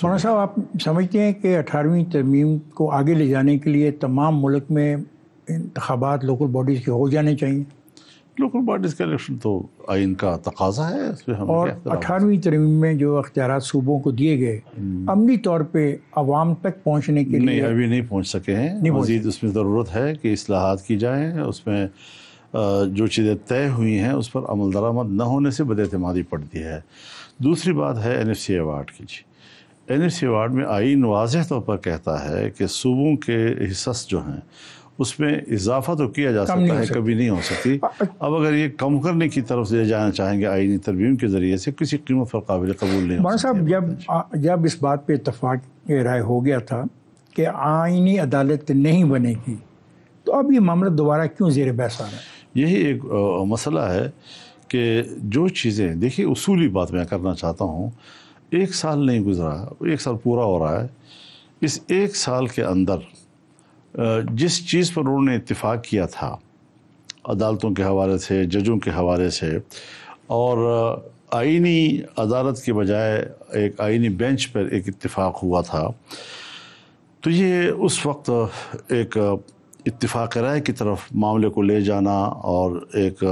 مولانا صاحب آپ سمجھتے ہیں کہ 18ویں ترمیم کو آگے لے جانے کے لیے تمام ملک میں انتخابات لوکل باڈیز کے ہو جانے چاہیے؟ لوکل باڈیز کا الیکشن تو آئین کا تقاضا ہے، اس میں ہم اور 18ویں ترمیم میں جو اختیارات صوبوں کو دیے گئے عملی طور پہ عوام تک پہنچنے کے لیے نہیں ابھی نہیں پہنچ سکے ہیں، مزید اس میں ضرورت ہے کہ اصلاحات کی جائیں، اس میں جو چیزیں طے ہوئی ہیں اس پر عمل درآمد نہ ہونے سے بد اعتمادی پڑتی ہے۔ دوسری بات ہے NFC ایوارڈ کی۔ NFC ایوارڈ میں آئین واضح طور پر کہتا ہے کہ صوبوں کے حصص جو ہیں اس میں اضافہ تو کیا جا سکتا ہے، کبھی نہیں ہو سکتی۔ اب اگر یہ کم کرنے کی طرف سے جانا چاہیں گے آئینی ترمیم کے ذریعے سے، کسی قیمت پر قابل قبول نہیں ہو مولانا صاحب جب اس بات پہ اتفاق رائے ہو گیا تھا کہ آئینی عدالت نہیں بنے گی، تو اب یہ معاملہ دوبارہ کیوں زیر بحث آ رہا ہے؟ یہی ایک مسئلہ ہے کہ جو چیزیں دیکھیے، اصولی بات میں کرنا چاہتا ہوں، 1 سال نہیں گزرا، 1 سال پورا ہو رہا ہے، اس 1 سال کے اندر جس چیز پر انہوں نے اتفاق کیا تھا عدالتوں کے حوالے سے، ججوں کے حوالے سے، اور آئینی عدالت کے بجائے ایک آئینی بینچ پر ایک اتفاق ہوا تھا، تو یہ اس وقت ایک اتفاق رائے کی طرف معاملے کو لے جانا اور ایک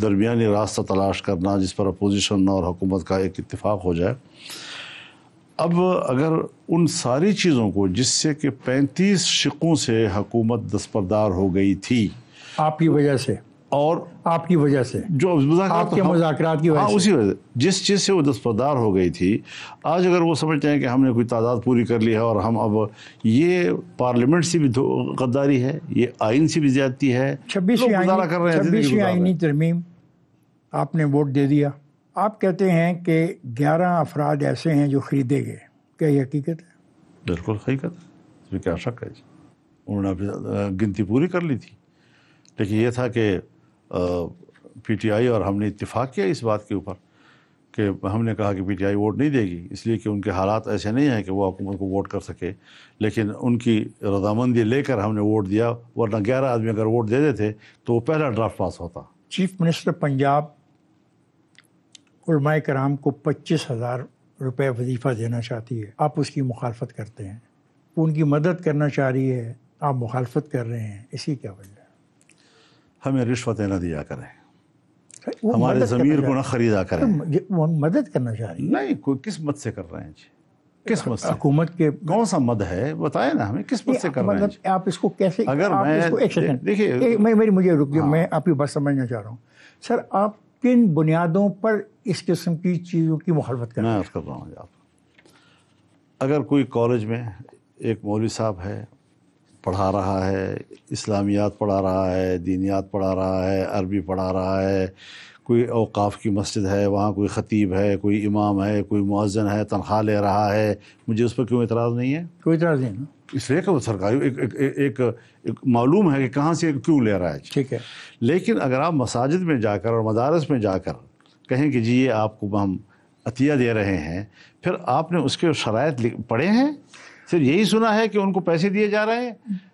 درمیانی راستہ تلاش کرنا جس پر اپوزیشن اور حکومت کا ایک اتفاق ہو جائے۔ اب اگر ان ساری چیزوں کو، جس سے کہ 35 شقوں سے حکومت دستبردار ہو گئی تھی آپ کی وجہ سے، اور آپ کی وجہ سے، جو آپ کے مذاکرات کی وجہ سے، اسی وجہ سے جس چیز سے وہ دستبردار ہو گئی تھی، آج اگر وہ سمجھتے ہیں کہ ہم نے کوئی تعداد پوری کر لی ہے اور ہم اب، یہ پارلیمنٹ سے بھی غداری ہے، یہ آئین سے بھی زیادتی ہے، 26ویں آئینی ترمیم آپ نے ووٹ دے دیا، آپ کہتے ہیں کہ 11 افراد ایسے ہیں جو خریدے گئے، کیا یہ حقیقت ہے؟ بالکل حقیقت ہے، اس میں کیا شک ہے جی، انہوں نے اپنی گنتی پوری کر لی تھی، لیکن یہ تھا کہ PTI اور ہم نے اتفاق کیا اس بات کے اوپر کہ ہم نے کہا کہ PTI ووٹ نہیں دے گی، اس لیے کہ ان کے حالات ایسے نہیں ہیں کہ وہ حکومت کو ووٹ کر سکے، لیکن ان کی رضامندی لے کر ہم نے ووٹ دیا، ورنہ 11 آدمی اگر ووٹ دے دیتے تو وہ پہلا ڈرافٹ پاس ہوتا۔ چیف منسٹر پنجاب علماء کرام کو 25,000 روپے وظیفہ دینا چاہتی ہے، آپ اس کی مخالفت کرتے ہیں، ان کی مدد کرنا چاہ رہی ہے، آپ مخالفت کر رہے ہیں، اسی کیا وجہ ہے؟ ہمیں رشوتیں نہ دیا کریں، ہمارے ضمیر کو نہ خریدا کریں۔ وہ مدد کرنا چاہ رہی ہے، نہیں، کوئی کس مد سے کر رہے ہیں جی؟ کس مد سے؟ حکومت کے کون سا مد ہے بتائیں نا ہمیں، کس مد سے کر رہے ہیں؟ آپ اس کو کیسے، اگر ایک سیکنڈ دیکھیے، مجھے رکیے، میں آپ کی بات سمجھنا چاہ رہا ہوں سر، آپ کن بنیادوں پر اس قسم کی چیزوں کی مخالفت کر رہے ہیں؟ میں عرض کر رہا ہوں آپ، اگر کوئی کالج میں ایک مولوی صاحب ہے، پڑھا رہا ہے، اسلامیات پڑھا رہا ہے، دینیات پڑھا رہا ہے، عربی پڑھا رہا ہے، کوئی اوقاف کی مسجد ہے، وہاں کوئی خطیب ہے، کوئی امام ہے، کوئی مؤذن ہے، تنخواہ لے رہا ہے، مجھے اس پر کیوں اعتراض نہیں ہے؟ کوئی اعتراض نہیں نا، اس لیے کہ وہ سرکاری ایک معلوم ہے کہ کہاں سے کیوں لے رہا ہے، ٹھیک ہے۔ لیکن اگر آپ مساجد میں جا کر اور مدارس میں جا کر کہیں کہ جی یہ آپ کو ہم عطیہ دے رہے ہیں، پھر آپ نے اس کے شرائط پڑھے ہیں؟ صرف یہی سنا ہے کہ ان کو پیسے دیے جا رہے ہیں؟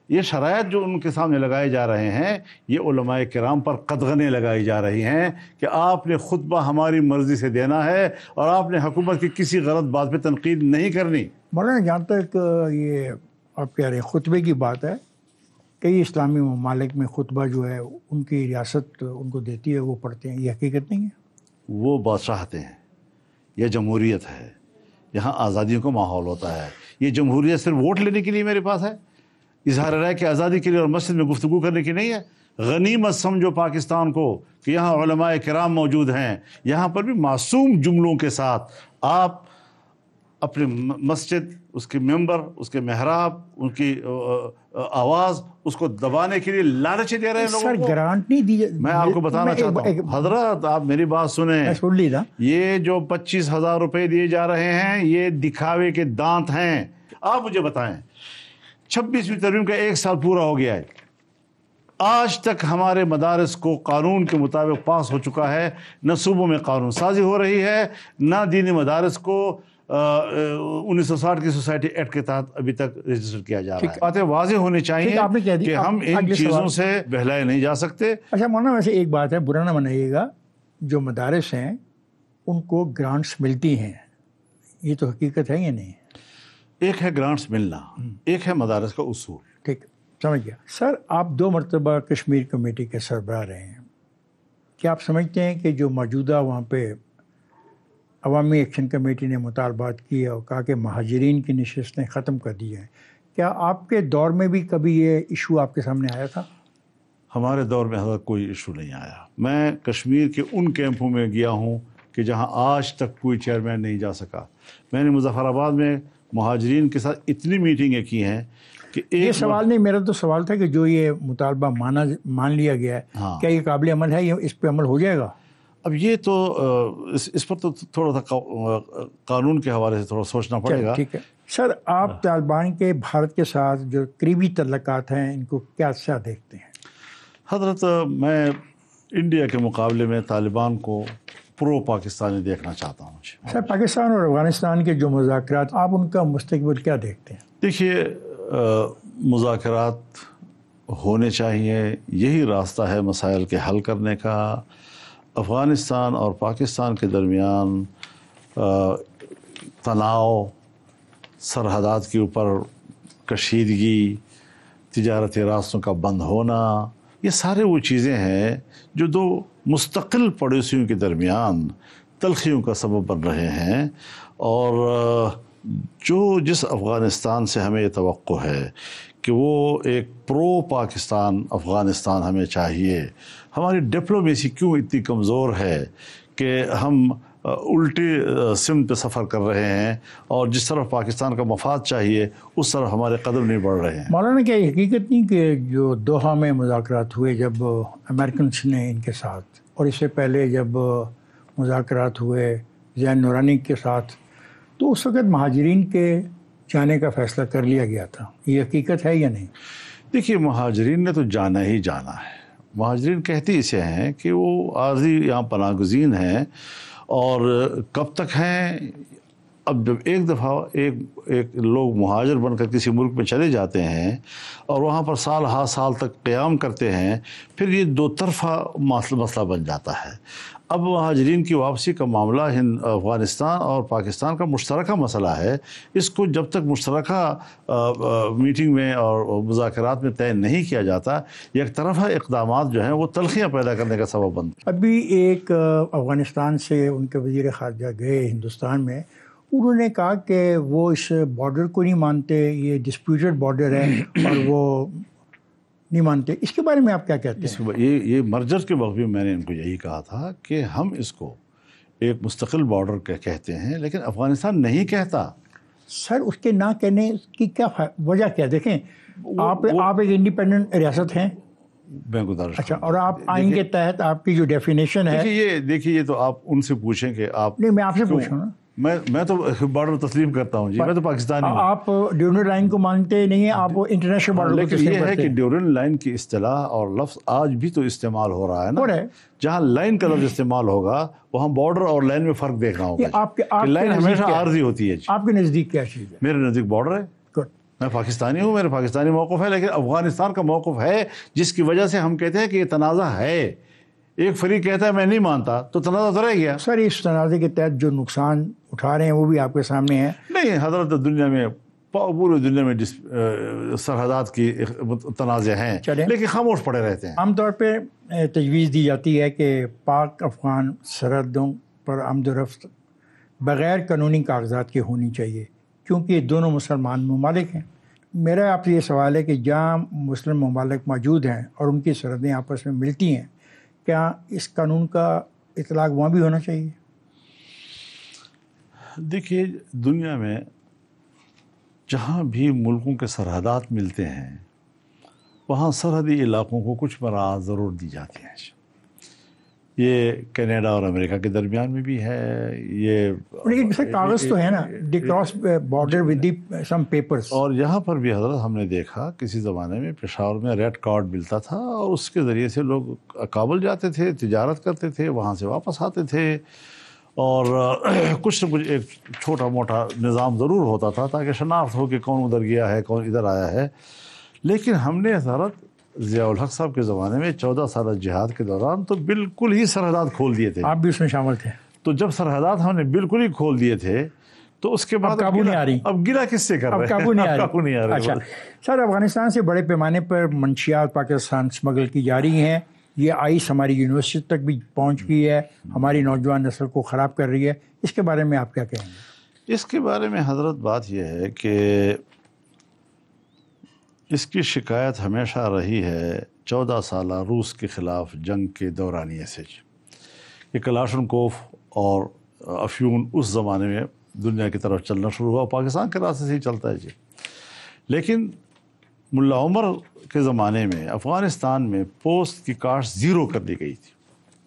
یہ شرائط جو ان کے سامنے لگائے جا رہے ہیں، یہ علماء کرام پر قدغنیں لگائی جا رہی ہیں کہ آپ نے خطبہ ہماری مرضی سے دینا ہے اور آپ نے حکومت کی کسی غلط بات پہ تنقید نہیں کرنی۔ مولانا جہاں تک یہ آپ کہہ رہے ہیں خطبے کی بات ہے، کئی اسلامی ممالک میں خطبہ جو ہے ان کی ریاست ان کو دیتی ہے، وہ پڑھتے ہیں، یہ حقیقت نہیں ہے؟ وہ بادشاہتیں ہیں، یہ جمہوریت ہے، یہاں آزادیوں کا ماحول ہوتا ہے۔ یہ جمہوریت صرف ووٹ لینے کے لیے میرے پاس ہے، اظہار رائے کی آزادی کے لیے اور مسجد میں گفتگو کرنے کی نہیں ہے۔ غنیمت سمجھو پاکستان کو کہ یہاں علماء کرام موجود ہیں، یہاں پر بھی معصوم جملوں کے ساتھ آپ اپنے مسجد، اس کے ممبر، اس کے محراب، ان کی آواز، اس کو دبانے کے لیے لالچ دے رہے ہیں لوگوں کو۔ سر گرانٹ نہیں دی، میں آپ کو بتانا چاہتا ہوں حضرات، آپ میری بات سنیں، سن لی نا، یہ جو 25,000 روپے دیے جا رہے ہیں یہ دکھاوے کے دانت ہیں۔ آپ مجھے بتائیں، 26ویں ترمیم کا 1 سال پورا ہو گیا ہے، آج تک ہمارے مدارس کو قانون کے مطابق پاس ہو چکا ہے، نہ صوبوں میں قانون سازی ہو رہی ہے، نہ دینی مدارس کو 1960 کی سوسائٹی ایکٹ کے تحت ابھی تک رجسٹر کیا جا رہا ہے۔ باتیں واضح ہونی چاہیے کہ ہم ان چیزوں سے بہلائے نہیں جا سکتے۔ اچھا مولانا، ویسے ایک بات ہے، برا نہ منائیے گا، جو مدارس ہیں ان کو گرانٹس ملتی ہیں، یہ تو حقیقت ہے یا نہیں؟ ایک ہے گرانٹس ملنا، ایک ہے مدارس کا اصول. ٹھیک، سمجھ گیا. سر آپ 2 مرتبہ کشمیر کمیٹی کے سربراہ رہے ہیں. کیا آپ سمجھتے ہیں کہ جو موجودہ وہاں پہ عوامی ایکشن کمیٹی نے مطالبات کیے اور کہا کہ مہاجرین کی نشستیں ختم کر دی ہیں، کیا آپ کے دور میں بھی کبھی یہ ایشو آپ کے سامنے آیا تھا؟ ہمارے دور میں حضرت کوئی ایشو نہیں آیا. میں کشمیر کے ان کیمپوں میں گیا ہوں کہ جہاں آج تک کوئی چیئرمین نہیں جا سکا. میں نے مظفر آباد میں مہاجرین کے ساتھ اتنی میٹنگیں کی ہیں کہ یہ سوال نہیں، میرا تو سوال تھا کہ جو یہ مطالبہ مان لیا گیا ہے، کیا یہ قابل عمل ہے، یہ اس پہ عمل ہو جائے گا؟ اب یہ تو اس پر تو تھوڑا سا قانون کے حوالے سے تھوڑا سوچنا پڑے گا. ٹھیک ہے. سر آپ طالبان کے بھارت کے ساتھ جو قریبی تعلقات ہیں ان کو کیا اچھا دیکھتے ہیں؟ حضرت میں انڈیا کے مقابلے میں طالبان کو پرو پاکستانی دیکھنا چاہتا ہوں. سر پاکستان اور افغانستان کے جو مذاکرات، آپ ان کا مستقبل کیا دیکھتے ہیں؟ دیکھیے مذاکرات ہونے چاہیے، یہی راستہ ہے مسائل کے حل کرنے کا. افغانستان اور پاکستان کے درمیان تناؤ، سرحدات کے اوپر کشیدگی، تجارتی راستوں کا بند ہونا، یہ سارے وہ چیزیں ہیں جو 2 مستقل پڑوسیوں کے درمیان تلخیوں کا سبب بن رہے ہیں. اور جس افغانستان سے ہمیں یہ توقع ہے کہ وہ ایک پرو پاکستان افغانستان ہمیں چاہیے. ہماری ڈپلومیسی کیوں اتنی کمزور ہے کہ ہم الٹی سمت پہ سفر کر رہے ہیں اور جس طرف پاکستان کا مفاد چاہیے اس طرف ہمارے قدم نہیں بڑھ رہے ہیں. مولانا کیا یہ حقیقت نہیں کہ جو دوحہ میں مذاکرات ہوئے جب امریکنس نے ان کے ساتھ، اور اس سے پہلے جب مذاکرات ہوئے زین نورانی کے ساتھ، تو اس وقت مہاجرین کے جانے کا فیصلہ کر لیا گیا تھا، یہ حقیقت ہے یا نہیں؟ دیکھیے مہاجرین نے تو جانا ہی جانا ہے. مہاجرین کہتے اسے ہیں کہ وہ عارضی یہاں پناہ گزین ہیں، اور کب تک ہیں. اب جب ایک دفعہ ایک لوگ مہاجر بن کر کسی ملک میں چلے جاتے ہیں اور وہاں پر سال ہا سال تک قیام کرتے ہیں، پھر یہ 2 طرفہ مسئلہ بن جاتا ہے. اب مہاجرین کی واپسی کا معاملہ افغانستان اور پاکستان کا مشترکہ مسئلہ ہے. اس کو جب تک مشترکہ میٹنگ میں اور مذاکرات میں طے نہیں کیا جاتا، یک طرفہ اقدامات جو ہیں وہ تلخیاں پیدا کرنے کا سبب بنتے. ابھی ایک افغانستان سے ان کے وزیر خارجہ گئے ہندوستان میں، انہوں نے کہا کہ وہ اس بارڈر کو نہیں مانتے، یہ ڈسپیوٹڈ بارڈر ہے اور وہ نہیں مانتے. اس کے بارے میں آپ کیا کہتے ہیں؟ یہ مرجر کے وقت بھی میں نے ان کو یہی کہا تھا کہ ہم اس کو ایک مستقل بارڈر کہتے ہیں، لیکن افغانستان نہیں کہتا. سر اس کے نہ کہنے کی کیا وجہ کیا؟ دیکھیں آپ ایک انڈیپینڈنٹ ریاست ہیں. میں گزارش، اچھا، اور آپ آئین کے تحت آپ کی جو ڈیفینیشن ہے، دیکھیے یہ تو آپ ان سے پوچھیں کہ آپ. نہیں، میں آپ سے پوچھ رہا ہوں. میں تو بارڈر تسلیم کرتا ہوں جی، میں تو پاکستانی ہوں. آپ ڈیورنڈ لائن کو مانتے نہیں ہیں، آپ انٹرنیشنل بارڈر کو تسلیم کرتے ہیں. یہ ہے کہ ڈیورنڈ لائن کی اصطلاح اور لفظ آج بھی تو استعمال ہو رہا ہے نا. جہاں لائن کا لفظ استعمال ہوگا وہاں بارڈر اور لائن میں فرق دیکھنا ہوگا. کہ لائن ہمیشہ عارضی ہوتی ہے. آپ کے نزدیک کیا چیز ہے؟ میرے نزدیک بارڈر ہے. میں پاکستانی ہوں، میرے پاکستانی موقف ہے، لیکن افغانستان کا موقف ہے جس کی وجہ سے ہم کہتے ہیں کہ یہ تنازع ہے. ایک فریق کہتا ہے میں نہیں مانتا تو تنازع تو رہ گیا. سر اس تنازع کے تحت جو نقصان اٹھا رہے ہیں وہ بھی آپ کے سامنے ہے. نہیں حضرت، دنیا میں پوری دنیا میں سرحدات کی تنازع ہیں، لیکن خاموش پڑے رہتے ہیں. عام طور پہ تجویز دی جاتی ہے کہ پاک افغان سرحدوں پر آمد و رفت بغیر قانونی کاغذات کے ہونی چاہیے، کیونکہ یہ دونوں مسلمان ممالک ہیں. میرا آپ سے یہ سوال ہے کہ جہاں مسلم ممالک موجود ہیں اور ان کی سرحدیں آپس میں ملتی ہیں، کیا اس قانون کا اطلاق وہاں بھی ہونا چاہیے؟ دیکھیے دنیا میں جہاں بھی ملکوں کے سرحدات ملتے ہیں وہاں سرحدی علاقوں کو کچھ مراعات ضرور دی جاتی ہیں. یہ کینیڈا اور امریکہ کے درمیان میں بھی ہے. یہ کاغذ تو ہے نا، the cross border with the some papers. اور یہاں پر بھی حضرت ہم نے دیکھا کسی زمانے میں پشاور میں ریڈ کارڈ ملتا تھا اور اس کے ذریعے سے لوگ کابل جاتے تھے، تجارت کرتے تھے، وہاں سے واپس آتے تھے، اور کچھ نہ کچھ ایک چھوٹا موٹا نظام ضرور ہوتا تھا تاکہ شناخت ہو کہ کون ادھر گیا ہے کون ادھر آیا ہے. لیکن ہم نے حضرت ضیاء الحق صاحب کے زمانے میں 14 سالہ جہاد کے دوران تو بالکل ہی سرحدات کھول دیے تھے. آپ بھی اس میں شامل تھے. تو جب سرحدات ہم نے بالکل ہی کھول دیے تھے تو اس کے بعد قابو نہیں آ رہی. اب گلا کس سے کر رہے ہیں؟ قابو نہیں آ رہی. اچھا سر، افغانستان سے بڑے پیمانے پر منشیات پاکستان اسمگل کی جا رہی ہیں. یہ آئس ہماری یونیورسٹی تک بھی پہنچ گئی ہے، ہماری نوجوان نسل کو خراب کر رہی ہے. اس کے بارے میں آپ کیا کہیں گے؟ اس کے بارے میں حضرت بات یہ ہے کہ اس کی شکایت ہمیشہ رہی ہے 14 سالہ روس کے خلاف جنگ کے دورانیے سے کہ کلاشنکوف اور افیون اس زمانے میں دنیا کی طرف چلنا شروع ہوا، پاکستان کے راستے سے ہی چلتا ہے جی. لیکن ملا عمر کے زمانے میں افغانستان میں پوسٹ کی کاشت زیرو کر دی گئی تھی،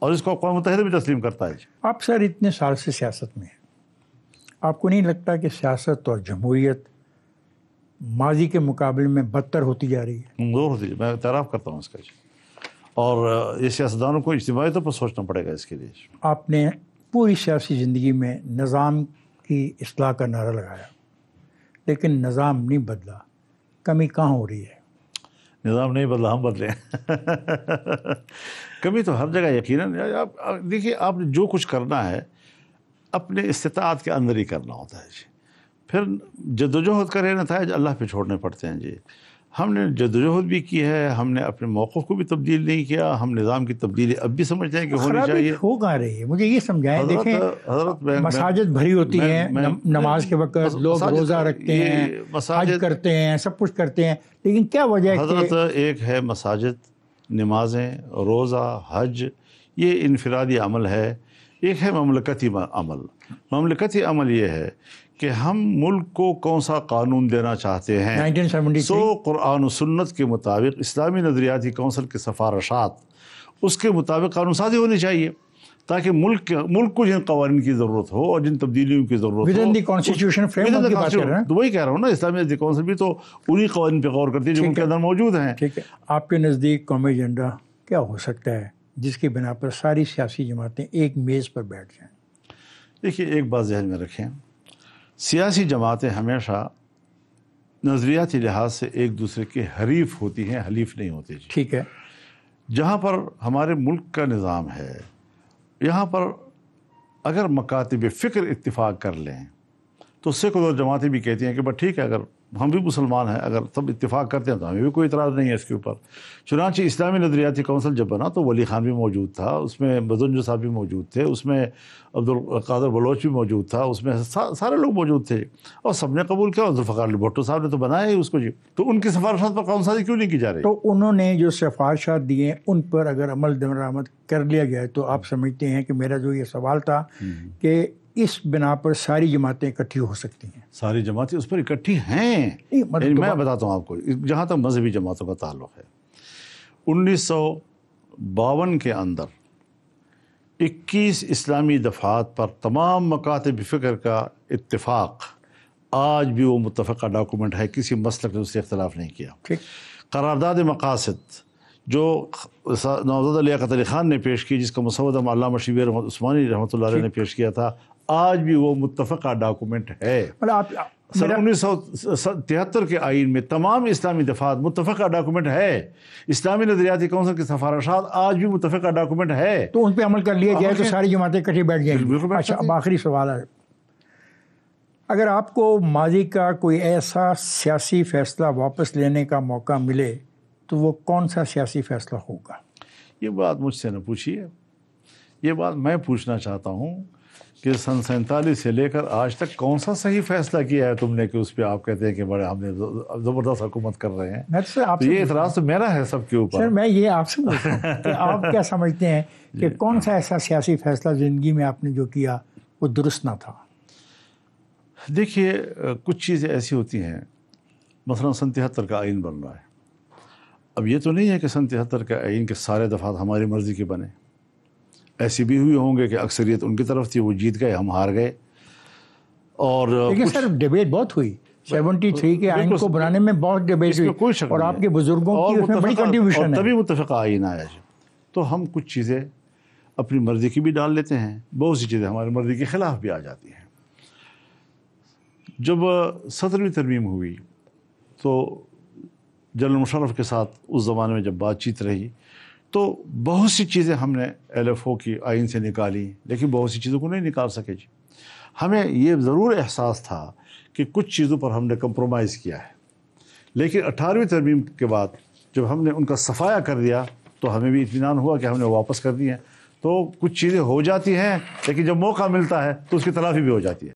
اور اس کو اقوام متحدہ بھی تسلیم کرتا ہے جی. آپ سر اتنے سال سے سیاست میں ہیں، آپ کو نہیں لگتا کہ سیاست اور جمہوریت ماضی کے مقابلے میں بدتر ہوتی جا رہی ہے؟ کمزور ہوتی ہے. میں اعتراف کرتا ہوں اس کا جی، اور یہ سیاستدانوں کو اجتماعی طور پر سوچنا پڑے گا اس کے لیے. آپ نے پوری سیاسی زندگی میں نظام کی اصلاح کا نعرہ لگایا، لیکن نظام نہیں بدلا. کمی کہاں ہو رہی ہے؟ نظام نہیں بدلا، ہم بدلے ہیں. کمی تو ہر جگہ یقیناً. آپ دیکھیے، آپ نے جو کچھ کرنا ہے اپنے استطاعت کے اندر ہی کرنا ہوتا ہے جی. پھر جدوجہد کرے نتائج اللہ پہ چھوڑنے پڑتے ہیں جی. ہم نے جدوجہد بھی کی ہے، ہم نے اپنے موقف کو بھی تبدیل نہیں کیا. ہم نظام کی تبدیلی اب بھی سمجھتے ہیں کہ ہونی چاہیے. ہو کہاں رہی ہے؟ مجھے یہ سمجھائیں. دیکھیں، حضرت مساجد بھری ہوتی ہیں، نماز کے وقت لوگ روزہ رکھتے ہیں، حج کرتے ہیں، سب کچھ کرتے ہیں، لیکن کیا وجہ ہے؟ حضرت ایک ہے مساجد، نمازیں، روزہ، حج، یہ انفرادی عمل ہے. ایک ہے مملکتی عمل. مملکتی عمل یہ ہے کہ ہم ملک کو کون سا قانون دینا چاہتے ہیں. 1973 قرآن و سنت کے مطابق اسلامی نظریاتی کونسل کے سفارشات، اس کے مطابق قانون سازی ہونی چاہیے، تاکہ ملک کو جن قوانین کی ضرورت ہو اور جن تبدیلیوں کی ضرورت ہو. کانسٹیٹیوشن فریم ورک کی بات کر رہے ہیں. تو وہی کہہ رہا ہوں نا، اسلامی نظریاتی کونسل بھی تو انہی قوانین پہ غور کرتی ہے جو ان کے اندر موجود ہیں. ٹھیک ہے. آپ کے نزدیک قومی ایجنڈا کیا ہو سکتا ہے جس کی بنا پر ساری سیاسی جماعتیں ایک میز پر بیٹھ جائیں؟ دیکھیے، ایک بات ذہن میں رکھیں، سیاسی جماعتیں ہمیشہ نظریاتی لحاظ سے ایک دوسرے کے حریف ہوتی ہیں، حلیف نہیں ہوتی جی. ٹھیک ہے. جہاں پر ہمارے ملک کا نظام ہے، یہاں پر اگر مکاتب فکر اتفاق کر لیں تو سیکولر جماعتیں بھی کہتی ہیں کہ بس ٹھیک ہے، اگر ہم بھی مسلمان ہیں، اگر سب اتفاق کرتے ہیں تو ہمیں بھی کوئی اعتراض نہیں ہے اس کے اوپر. چنانچہ اسلامی نظریاتی کونسل جب بنا تو ولی خان بھی موجود تھا، اس میں مزنجو صاحب بھی موجود تھے، اس میں عبدالقادر بلوچ بھی موجود تھا، اس میں سارے لوگ موجود تھے، اور سب نے قبول کیا. ذوالفقار علی بھٹو صاحب نے تو بنایا ہی اس کو جی. تو ان کی سفارشات پر قانون سازی کیوں نہیں کی جا رہی؟ تو انہوں نے جو سفارشات دی ہیں ان پر اگر عمل درآمد کر لیا گیا تو آپ سمجھتے ہیں کہ میرا جو یہ سوال تھا کہ اس بنا پر ساری جماعتیں اکٹھی ہو سکتی ہیں؟ ساری جماعتیں اس پر اکٹھی ہیں. میں بتاتا ہوں آپ کو، جہاں تک مذہبی جماعتوں کا تعلق ہے، 1952 کے اندر 21 اسلامی دفعات پر تمام مکاتب فکر کا اتفاق. آج بھی وہ متفقہ ڈاکومنٹ ہے، کسی مسلک نے اس سے اختلاف نہیں کیا. قرارداد مقاصد جو نوزاد لیاقت علی خان نے پیش کی، جس کا مسودہ علامہ شبیر احمد عثمانی رحمۃ اللہ علیہ نے پیش کیا تھا، آج بھی وہ متفقہ ڈاکومنٹ ہے. سن 1973 کے آئین میں تمام اسلامی دفعات متفقہ ڈاکومنٹ ہے. اسلامی نظریاتی کونسل کی سفارشات آج بھی متفقہ ڈاکومنٹ ہے. تو ان پہ عمل کر لیا جائے تو ساری جماعتیں اکٹھی بیٹھ جائیں گی. اچھا، اب آخری سوال ہے، اگر آپ کو ماضی کا کوئی ایسا سیاسی فیصلہ واپس لینے کا موقع ملے تو وہ کون سا سیاسی فیصلہ ہوگا؟ یہ بات مجھ سے نہ پوچھیے، یہ بات میں پوچھنا چاہتا ہوں کہ سن 47 سے لے کر آج تک کون سا صحیح فیصلہ کیا ہے تم نے کہ اس پہ آپ کہتے ہیں کہ بڑے ہم نے زبردست حکومت کر رہے ہیں؟ یہ اعتراض تو میرا ہے سب کے اوپر. سر، میں یہ آپ سے پوچھ رہا ہوں کہ آپ کیا سمجھتے ہیں کہ کون سا ایسا سیاسی فیصلہ زندگی میں آپ نے جو کیا وہ درست نہ تھا؟ دیکھیے، کچھ چیزیں ایسی ہوتی ہیں، مثلا سن 73 کا آئین بن رہا ہے. اب یہ تو نہیں ہے کہ سن 73 کا آئین کے سارے دفعات ہماری مرضی کے بنے. ایسے بھی ہوئے ہوں گے کہ اکثریت ان کی طرف تھی، وہ جیت گئے، ہم ہار گئے. اور لیکن سر ڈیبیٹ بہت ہوئی 73 کے آئین کو بنانے میں، بہت ڈیبیٹ ہوئی، اور آپ کے بزرگوں کی اس میں بڑی کنٹریبیوشن ہے. تبھی متفقہ آئین آیا جی. تو ہم کچھ چیزیں اپنی مرضی کی بھی ڈال لیتے ہیں، بہت سی چیزیں ہماری مرضی کے خلاف بھی آ جاتی ہیں. جب 17ویں ترمیم ہوئی تو جنرل مشرف کے ساتھ اس زمانے میں جب بات چیت رہی تو بہت سی چیزیں ہم نے LFO کی آئین سے نکالی، لیکن بہت سی چیزوں کو نہیں نکال سکے جی. ہمیں یہ ضرور احساس تھا کہ کچھ چیزوں پر ہم نے کمپرومائز کیا ہے، لیکن 18ویں ترمیم کے بعد جب ہم نے ان کا صفایا کر دیا تو ہمیں بھی اطمینان ہوا کہ ہم نے واپس کر دی ہیں۔ تو کچھ چیزیں ہو جاتی ہیں، لیکن جب موقع ملتا ہے تو اس کی تلافی بھی ہو جاتی ہے۔